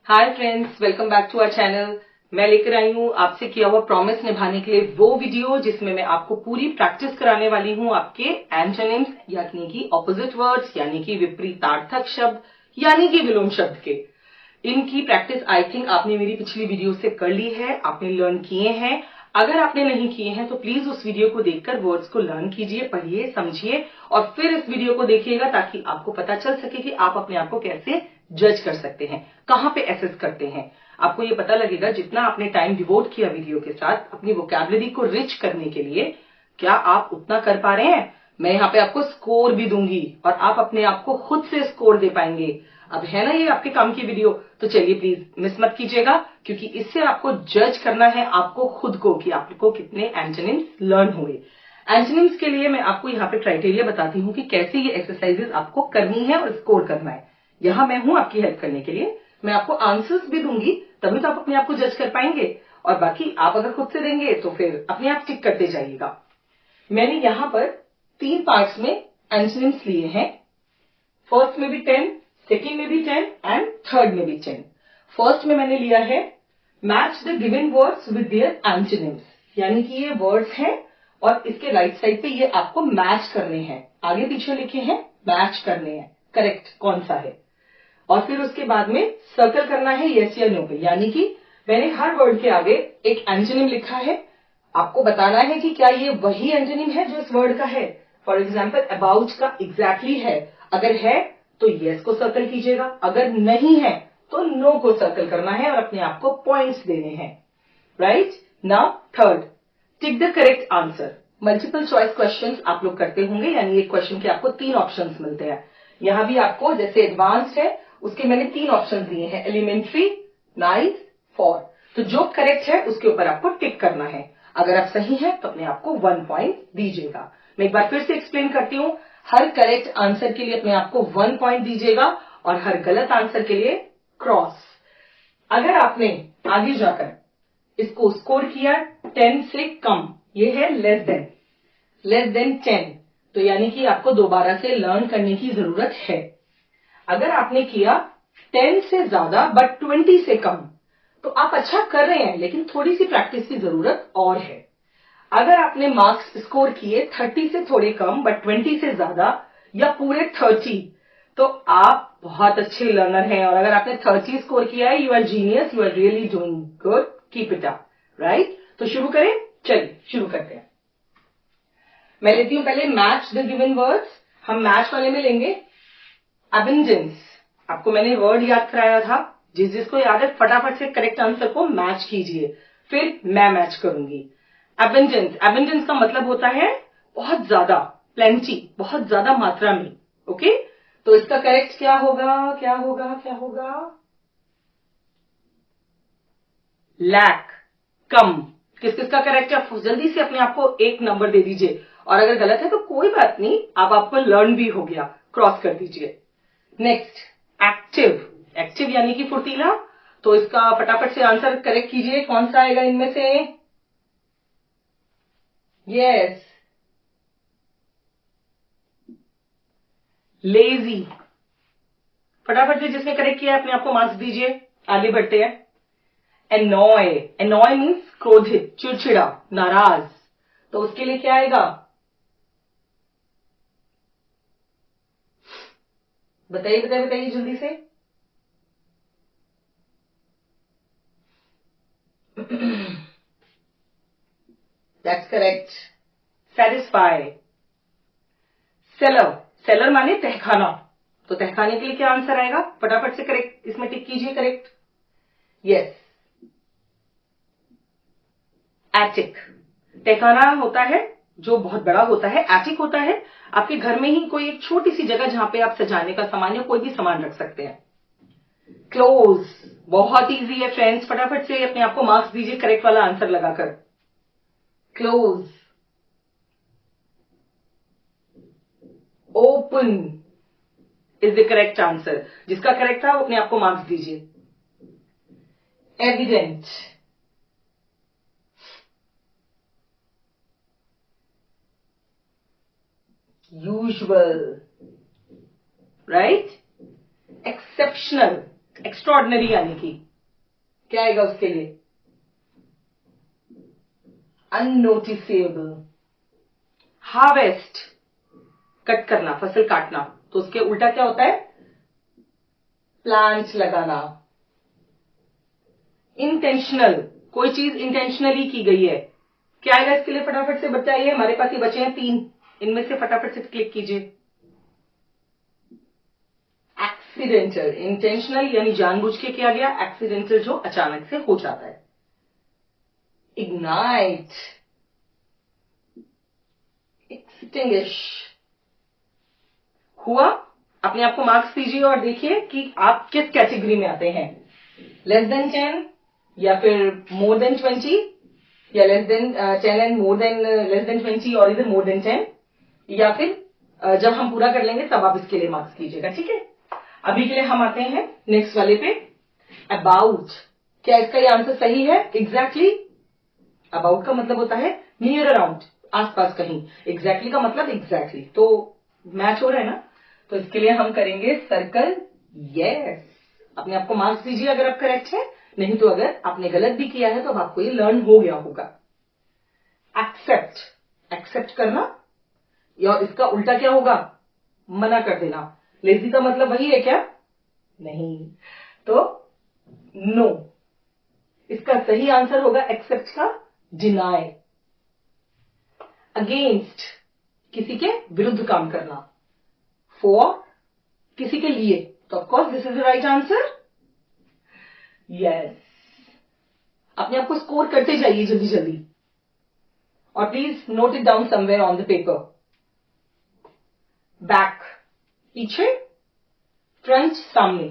Hi friends, welcome back to our channel. मैं लेकर आई हूँ आपसे किया हुआ प्रॉमिस निभाने के लिए वो वीडियो जिसमें मैं आपको पूरी प्रैक्टिस कराने वाली हूँ आपके एंटोनिम्स यानी कि ऑपोजिट वर्ड्स यानी कि विपरीतार्थक शब्द यानी कि विलोम शब्द के। इनकी प्रैक्टिस आई थिंक आपने मेरी पिछली वीडियो से कर ली है, आपने लर्न किए हैं। अगर आपने नहीं किए हैं तो प्लीज उस वीडियो को देखकर वर्ड्स को लर्न कीजिए, पढ़िए, समझिए और फिर इस वीडियो को देखिएगा ताकि आपको पता चल सके कि आप अपने आप को कैसे जज कर सकते हैं, कहां पे एसेस करते हैं। आपको ये पता लगेगा जितना आपने टाइम डिवोट किया वीडियो के साथ अपनी वोकैबुलरी को रिच करने के लिए, क्या आप उतना कर पा रहे हैं। मैं यहाँ पे आपको स्कोर भी दूंगी और आप अपने आप को खुद से स्कोर दे पाएंगे। अब है ना ये आपके काम की वीडियो, तो चलिए प्लीज मिस मत कीजिएगा क्योंकि इससे आपको जज करना है आपको खुद को कि आपको कितने एंटोनिम्स लर्न हुए। एंटोनिम्स के लिए मैं आपको यहाँ पे क्राइटेरिया बताती हूँ कि कैसे ये एक्सरसाइजेस आपको करनी है और स्कोर करना है। यहाँ मैं हूं आपकी हेल्प करने के लिए। मैं आपको आंसर्स भी दूंगी तभी तो आप अपने आप को जज कर पाएंगे और बाकी आप अगर खुद से देंगे तो फिर अपने आप टिक करते जाइएगा। मैंने यहाँ पर 3 पार्ट्स में एंटोनिम्स लिए हैं। फर्स्ट में भी 10, सेकेंड में भी 10 एंड थर्ड में भी 10। फर्स्ट में मैंने लिया है match the given words with their antonyms, यानी कि ये वर्ड्स हैं और इसके राइट साइड पे ये आपको मैच करने हैं। आगे पीछे लिखे हैं, मैच करने हैं, करेक्ट कौन सा है। और फिर उसके बाद में सर्कल करना है यस या नो पे, यानी कि मैंने हर वर्ड के आगे एक एंटोनिम लिखा है। आपको बताना है कि क्या ये वही एंटोनिम है जो इस वर्ड का है। फॉर एग्जाम्पल अबाउट का एग्जैक्टली है, अगर है तो यस को सर्कल कीजिएगा, अगर नहीं है तो नो को सर्कल करना है और अपने आप को पॉइंट्स देने हैं। Right now third, tick the correct answer. Multiple choice questions आप लोग करते होंगे, यानी एक क्वेश्चन के आपको 3 ऑप्शंस मिलते हैं। यहां भी आपको जैसे एडवांस्ड है उसके मैंने 3 ऑप्शन दिए हैं, एलिमेंट्री, नाइस, फॉर। तो जो करेक्ट है उसके ऊपर आपको टिक करना है। अगर आप सही हैं तो अपने आप को 1 पॉइंट दीजिएगा। मैं एक बार फिर से एक्सप्लेन करती हूं, हर करेक्ट आंसर के लिए अपने आप को 1 पॉइंट दीजिएगा और हर गलत आंसर के लिए क्रॉस। अगर आपने आगे जाकर इसको स्कोर किया 10 से कम, ये है लेस देन 10, तो यानी कि आपको दोबारा से लर्न करने की जरूरत है। अगर आपने किया 10 से ज्यादा बट 20 से कम, तो आप अच्छा कर रहे हैं लेकिन थोड़ी सी प्रैक्टिस की जरूरत और है। अगर आपने मार्क्स स्कोर किए 30 से थोड़े कम बट 20 से ज्यादा या पूरे 30, तो आप बहुत अच्छे लर्नर हैं। और अगर आपने 30 स्कोर किया है, you are genius, you are really doing good, keep it up. Right, तो शुरू करें, चलिए शुरू करते हैं। मैं लेती हूं पहले मैच द गिवन वर्ड्स। हम मैच वाले में लेंगे अबंडेंस। आपको मैंने वर्ड याद कराया था, जिसको याद है फटाफट से करेक्ट आंसर को मैच कीजिए, फिर मैं मैच करूंगी। अबंडेंस का मतलब होता है बहुत ज्यादा, प्लेंटी, बहुत ज्यादा मात्रा में। ओके, तो इसका करेक्ट क्या होगा, क्या होगा, क्या होगा? लैक, कम। किस किसका करेक्ट है? आप जल्दी से अपने आप को 1 नंबर दे दीजिए और अगर गलत है तो कोई बात नहीं, अब आपको लर्न भी हो गया, क्रॉस कर दीजिए। Next, active. एक्टिव यानी कि फुर्तीला, तो इसका फटाफट से आंसर करेक्ट कीजिए, कौन सा आएगा इनमें से? Yes, lazy. फटाफट से जिसने करेक्ट किया अपने आप को मार्क्स दीजिए, आगे बढ़ते हैं। एनॉय, एनॉय मीन्स क्रोधित, चिड़चिड़ा, नाराज, तो उसके लिए क्या आएगा? बताइए बताइए बताइए जल्दी से। That's correct, satisfy. Seller, seller माने तहखाना, तो तहखाने के लिए क्या आंसर आएगा? फटाफट से करेक्ट इसमें टिक कीजिए, करेक्ट। Yes, attic. तहखाना होता है जो बहुत बड़ा होता है, एटिक होता है आपके घर में ही कोई एक छोटी सी जगह जहां पे आप सजाने का सामान या कोई भी सामान रख सकते हैं। क्लोज, बहुत इजी है फ्रेंड्स, फटाफट से अपने आप को मार्क्स दीजिए करेक्ट वाला आंसर लगाकर। Close. Open is the correct answer, जिसका करेक्ट था वो अपने आप को मार्क्स दीजिए। Evident, usual, right. Exceptional, extraordinary यानी कि क्या आएगा उसके लिए? अननोटिसेबल। हार्वेस्ट, कट करना, फसल काटना, तो उसके उल्टा क्या होता है? प्लांट लगाना। इंटेंशनल, कोई चीज इंटेंशनली की गई है, क्या आएगा इसके लिए? फटाफट से बताइए, हमारे पास ये बचे हैं 3, इनमें से फटाफट से क्लिक कीजिए। एक्सीडेंटल, इंटेंशनल यानी जानबूझ के किया गया, एक्सीडेंटल जो अचानक से हो जाता है। Ignite, extinguish. हुआ? अपने आप को मार्क्स दीजिए और देखिए कि आप किस कैटेगरी में आते हैं, लेस देन 10 या फिर मोर देन 20 या less than 10 and more than less than 20 और इधर मोर देन 10, या फिर जब हम पूरा कर लेंगे तब आप इसके लिए मार्क्स कीजिएगा, ठीक है? अभी के लिए हम आते हैं नेक्स्ट वाले पे, अबाउट। क्या इसका ये आंसर सही है? एग्जैक्टली। अबाउट का मतलब होता है नियर अराउंड, आसपास कहीं। एग्जैक्टली का मतलब एग्जैक्टली, तो मैच हो रहा है ना? तो इसके लिए हम करेंगे सर्कल यस। अपने आप को मार्क्स दीजिए अगर आप करेक्ट है, नहीं तो अगर आपने गलत भी किया है तो अब आपको ये लर्न हो गया होगा। एक्सेप्ट, एक्सेप्ट करना, या इसका उल्टा क्या होगा? मना कर देना। लेजी का मतलब वही है क्या? नहीं, तो नो। इसका सही आंसर होगा एक्सेप्ट का डिनाई। अगेंस्ट, किसी के विरुद्ध काम करना। फॉर, किसी के लिए, तो of course this is the right answer. Yes, अपने आप को स्कोर करते जाइए जल्दी जल्दी, और please note it down somewhere on the paper. Back, पीछे, फ्रंट, सामने।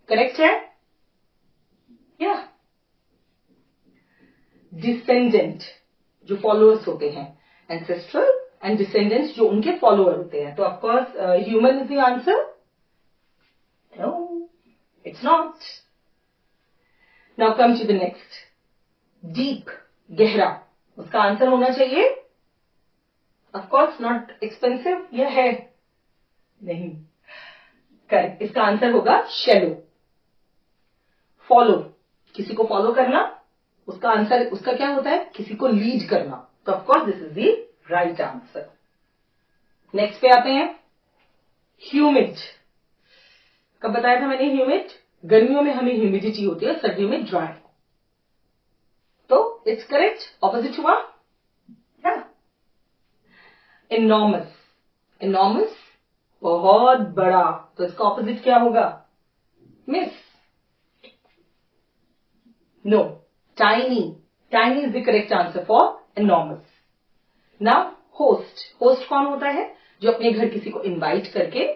करेक्ट है? या डिसेंडेंट, जो फॉलोअर्स होते हैं, एंसेस्ट्रल एंड डिसेंडेंट्स जो उनके फॉलोअर होते हैं, तो of course human is the answer. No, it's not. Now come to the next, deep, गहरा, उसका आंसर होना चाहिए ऑफकोर्स नॉट एक्सपेंसिव, यह है नहीं। करेक्ट, इसका आंसर होगा शैलो। फॉलो, किसी को फॉलो करना, उसका आंसर, उसका क्या होता है? किसी को लीड करना, तो of course this is the right answer. Next पे आते हैं, ह्यूमिड। कब बताया था मैंने ह्यूमिड? गर्मियों में हमें ह्यूमिडिटी होती है, सर्दियों में ड्राई, तो इट्स करेक्ट। ऑपोजिट हुआ। इनॉर्मस, इनॉर्मस बहुत बड़ा, तो इसका ऑपोजिट क्या होगा? Miss. No, tiny, tiny is the correct answer for enormous. Now host, host कौन होता है? जो अपने घर किसी को इनवाइट करके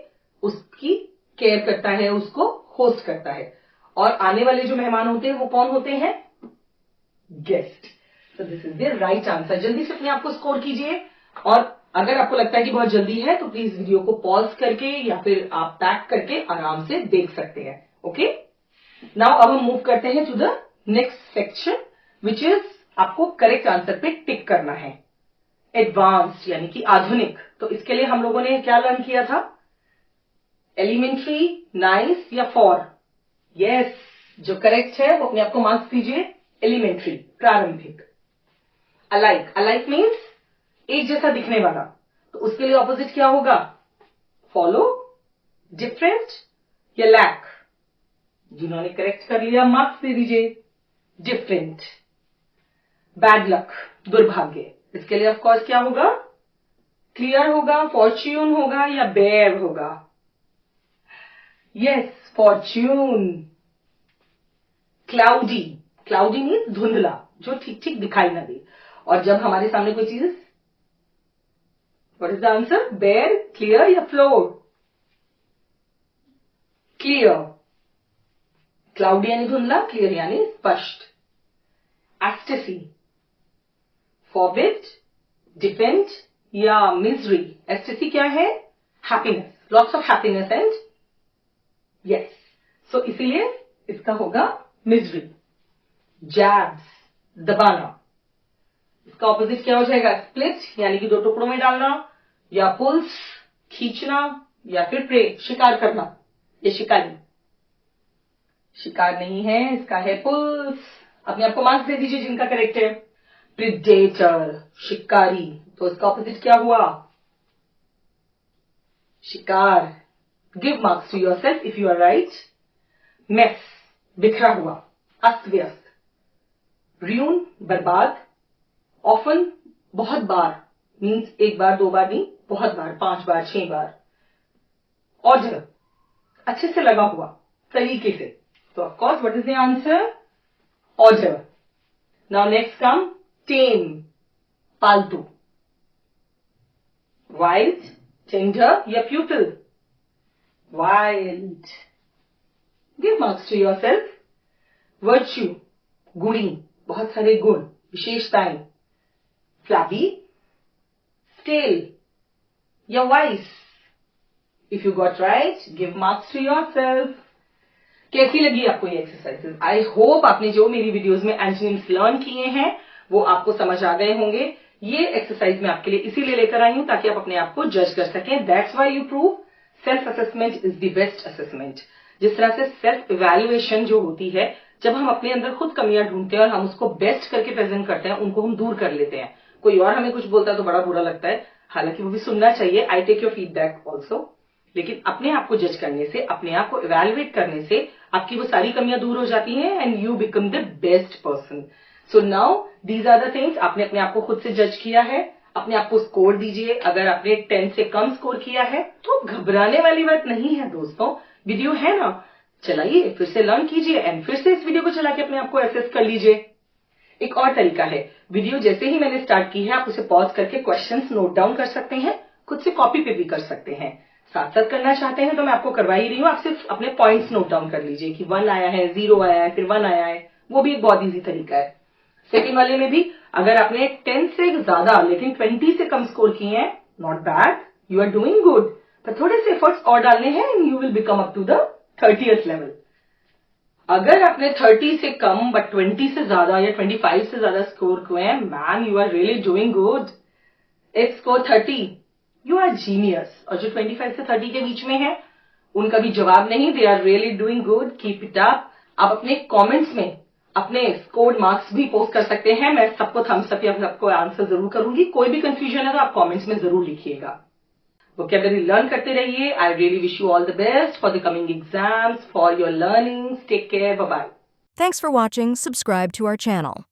उसकी केयर करता है, उसको होस्ट करता है, और आने वाले जो मेहमान होते हैं वो कौन होते हैं? गेस्ट। तो this is the right answer. जल्दी से अपने आप को स्कोर कीजिए, और अगर आपको लगता है कि बहुत जल्दी है तो प्लीज वीडियो को पॉज करके या फिर आप बैक करके आराम से देख सकते हैं। ओके, नाउ अब हम मूव करते हैं to the next section, which is आपको करेक्ट आंसर पे टिक करना है। एडवांस्ड यानी कि आधुनिक, तो इसके लिए हम लोगों ने क्या लर्न किया था? एलिमेंट्री, नाइस या फॉर? यस, जो करेक्ट है वो अपने आप को मार्क्स दीजिए। एलिमेंट्री, प्रारंभिक। अलाइक, अलाइक मीन्स एक जैसा दिखने वाला, तो उसके लिए ऑपोजिट क्या होगा? फॉलो, डिफरेंट या लैक? जिन्होंने करेक्ट कर लिया मार्क्स दे दीजिए। डिफरेंट। बैड लक, दुर्भाग्य, इसके लिए ऑफकोर्स क्या होगा? क्लियर होगा, फॉर्च्यून होगा या बेयर होगा? Yes, Fortune. Cloudy, cloudy means धुंधला, जो ठीक ठीक दिखाई ना दे, और जब हमारे सामने कोई चीज, what is the answer? Bare, clear या फ्लोर? क्लियर। क्लाउडी यानी धुंधला, क्लियर यानी स्पष्ट। एस्टेसी, फॉरबिड, डिफेंड या मिजरी? एस्टेसी क्या है? Happiness, lots of happiness and yes, so इसीलिए इसका होगा मिजरी। जैब्स, दबाना, इसका ऑपोजिट क्या हो जाएगा? स्प्लिट यानी कि दो टुकड़ों में डालना, या पुल्स, खींचना, या फिर प्रे, शिकार करना, ये शिकारी। शिकार नहीं है, इसका है पुल्स। अपने आप को मार्क्स दे दीजिए जिनका करेक्ट है। प्रिडेटर, शिकारी, तो इसका ऑपोजिट क्या हुआ? शिकार। Give marks to yourself if you are right. Mess, बिखरा हुआ, अस्त व्यस्त। ruin, बर्बाद। ऑफन, बहुत बार, मीन्स एक बार दो बार नहीं, बहुत बार, 5 बार 6 बार। ऑर्डर, अच्छे से लगा हुआ, तरीके से। तो of course what is the answer? Order. Now next come tame, पालतू। वाइल्ड, टेंडर या pupil? Wild. Give marks to yourself. Virtue, गुणी, बहुत सारे गुण, विशेषताएं। फ्लैबी, स्टेल या vice? If you got right, give marks to yourself. कैसी लगी आपको ये एक्सरसाइजेस? आई होप आपने जो मेरी वीडियोस में एंटोनिम्स लर्न किए हैं वो आपको समझ आ गए होंगे। ये एक्सरसाइज मैं आपके लिए इसीलिए लेकर आई हूं ताकि आप अपने आप को जज कर सकें। That's why you prove self assessment is the best assessment. जिस तरह से सेल्फ इवैल्यूएशन जो होती है, जब हम अपने अंदर खुद कमियां ढूंढते हैं और हम उसको बेस्ट करके प्रेजेंट करते हैं, उनको हम दूर कर लेते हैं। कोई और हमें कुछ बोलता है तो बड़ा बुरा लगता है, हालांकि वो भी सुनना चाहिए। I take your feedback also. लेकिन अपने आप को जज करने से, अपने आप को इवैल्यूएट करने से आपकी वो सारी कमियां दूर हो जाती हैं and you become the best person. So now these are the things. आपने अपने आप को खुद से जज किया है, अपने आप को स्कोर दीजिए। अगर आपने 10 से कम स्कोर किया है तो घबराने वाली बात नहीं है दोस्तों। वीडियो है ना, चलाइए, फिर से लर्न कीजिए एंड फिर से इस वीडियो को चला के अपने आप को एसेस कर लीजिए। एक और तरीका है, वीडियो जैसे ही मैंने स्टार्ट की है आप उसे पॉज करके क्वेश्चंस नोट डाउन कर सकते हैं, खुद से कॉपी पे भी कर सकते हैं। साथ साथ करना चाहते हैं तो मैं आपको करवा ही रही हूं, आप सिर्फ अपने पॉइंट्स नोट डाउन कर लीजिए कि 1 आया है, 0 आया है, फिर 1 आया है। वो भी एक बहुत इजी तरीका है। सेकंड वाले में भी अगर आपने 10 से ज्यादा लेकिन 20 से कम स्कोर किए हैं, not bad, you are doing good, पर थोड़े से एफर्ट्स और डालने हैं and you will become up to the 30th level. अगर आपने 30 से कम बट 20 से ज्यादा या 25 से ज्यादा स्कोर किए हैं, man you are really doing good. If score 30, you are genius. और जो 25 से 30 के बीच में है उनका भी जवाब नहीं, they are really doing good, keep it up. आप अपने कमेंट्स में अपने स्कोर्ड मार्क्स भी पोस्ट कर सकते हैं। मैं सबको थम्स अप या सबको आंसर जरूर करूंगी। कोई भी कंफ्यूजन है तो आप कमेंट्स में जरूर लिखिएगा। वोकैबुलरी लर्न करते रहिए। I really wish you all the best for the coming exams, for your learnings. Take care, bye bye. Thanks for watching. Subscribe to our channel.